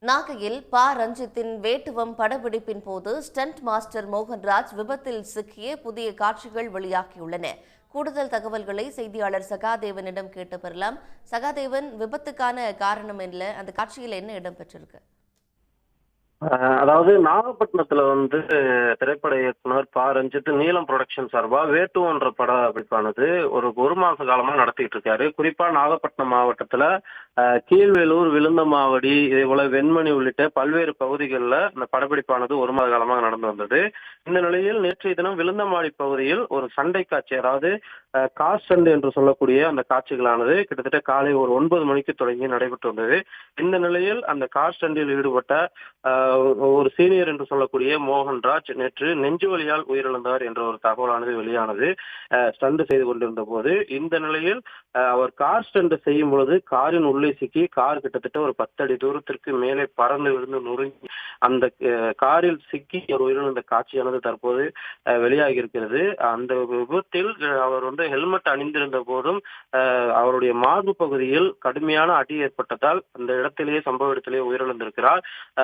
நாகையில் ப. ரஞ்சித்தின் வேட்டுவம் படப்பிடிப்பின் போது ஸ்டண்ட் மாஸ்டர் மோகன்ராஜ் விபத்தில் சிக்கிய புதிய காட்சிகள் வெளியாகியுள்ளன. கூடுதல் தகவல்களை செய்தியாளர் சகாதேவனிடம் கேட்டு பெறலாம். சகாதேவன், விபத்துக்கான காரணம் என்ன? அந்த காட்சியில் என்ன இடம்பெற்றிருக்கு? அதாவது நாகப்பட்டினத்துல திரைப்பட இயக்குனர் ப. ரஞ்சித் நீலம் புரொடக்ஷன் சார்பா வேட்டுவன்ற படப்பிடிப்பானது ஒரு மாச காலமா நடத்திட்டு இருக்காரு. குறிப்பா நாகப்பட்டினம் மாவட்டத்துல கீழ்வேலூர், விழுந்தமாவடி, இதே போல வெண்மணி உள்ளிட்ட பல்வேறு பகுதிகளில் இந்த படப்பிடிப்பானது ஒரு மாத காலமாக நடந்து வந்தது. இந்த நிலையில் நேற்றைய தினம் விழுந்தமாவடி பகுதியில் ஒரு சண்டை காட்சி, அதாவது கார் ஸ்டண்ட் என்று சொல்லக்கூடிய அந்த காட்சிகளானது கிட்டத்தட்ட காலை ஒரு 9 மணிக்கு தொடங்கி நடைபெற்று வந்தது. இந்த நிலையில் அந்த கார் ஸ்டண்டில் ஈடுபட்ட ஒரு சீனியர் என்று சொல்லக்கூடிய மோகன்ராஜ் நேற்று நெஞ்சு வலியால் உயிரிழந்தார் என்ற ஒரு தகவலானது வெளியானது ஸ்டண்ட் செய்து கொண்டிருந்த போது. இந்த நிலையில் அவர் கார் ஸ்டண்ட் செய்யும் பொழுது காரின் உள்ளே சிக்கி கார் கிட்டத்தட்ட ஒரு 10 அடி தூரத்திற்கு மேலே பறந்து விழுந்து நொறுங்கி அந்த காரில் சிக்கி அவர் உயிரிழந்த காட்சியானது தற்போது வெளியாகி இருக்கிறது. அந்த விபத்தில் அவர் ஹெல்மெட் அணிந்திருந்த போதும் அவருடைய மார்பு பகுதியில் கடுமையான அடி ஏற்பட்டதால் அந்த இடத்திலேயே சம்பவ இடத்திலேயே உயிரிழந்திருக்கிறார்.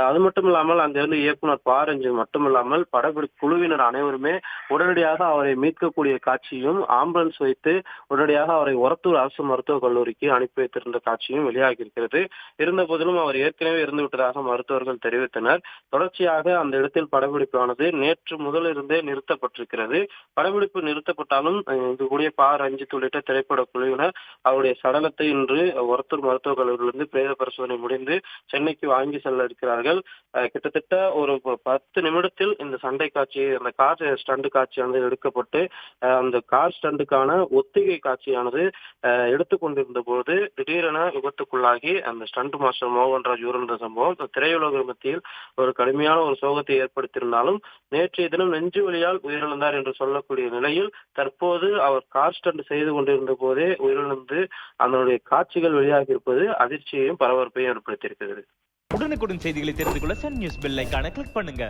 அது மட்டும் இல்லாமல் அங்கிருந்து இயக்குனர் ப. ரஞ்சித் மட்டுமில்லாமல் படப்பிடி குழுவினர் அனைவருமே உடனடியாக அவரை மீட்கக்கூடிய காட்சியும், ஆம்புலன்ஸ் வைத்து உடனடியாக அவரை ஒரத்தூர் அரசு மருத்துவக் கல்லூரிக்கு அனுப்பி வைத்திருந்த காட்சியும் வெளியாகி இருக்கிறது. இருந்த போதிலும் அவர் ஏற்கனவே இறந்து விட்டதாக மருத்துவர்கள் தெரிவித்தனர். தொடர்ச்சியாக அந்த இடத்தில் படப்பிடிப்பானது நேற்று முதலிருந்தே நிறுத்தப்பட்டிருக்கிறது. படப்பிடிப்பு நிறுத்தப்பட்டாலும் இது கூடிய ப. ரஞ்சித் உள்ளிட்ட திரைப்பட குழுவினர் அவருடைய சடலத்தை இன்று ஒரத்தூர் மருத்துவக் கல்லூரியிலிருந்து பிரேத பரிசோதனை முடிந்து சென்னைக்கு வாங்கி செல்ல இருக்கிறார்கள். கிட்டத்தட்ட ஒரு 10 நிமிடத்தில் இந்த சண்டை காட்சி, அந்த கார் ஸ்டண்ட் காட்சியானது எடுக்கப்பட்டு அந்த கார் ஸ்டண்டுக்கான ஒத்திகை காட்சியானது எடுத்துக்கொண்டிருந்த போது திடீரென விபத்துக்குள்ளாகி அந்த ஸ்டண்ட் மாஸ்டர் மோகன்ராஜ் உயிரிழந்த சம்பவம் திரையுலக மத்தியில் ஒரு கடுமையான ஒரு சோகத்தை ஏற்படுத்தியிருந்தாலும் நேற்றைய தினம் நெஞ்சு வலியால் உயிரிழந்தார் என்று சொல்லக்கூடிய நிலையில் தற்போது அவர் கார் ஸ்டண்ட் செய்து கொண்டிருந்த போதே உயிரிழந்து அதனுடைய காட்சிகள் வெளியாகி இருப்பது அதிர்ச்சியையும் பரபரப்பையும் ஏற்படுத்தியிருக்கிறது. உடனுக்குடன் செய்திகளை தெரிந்து கொள்ள சன் நியூஸ் பெல் ஐகானை கிளிக் பண்ணுங்க.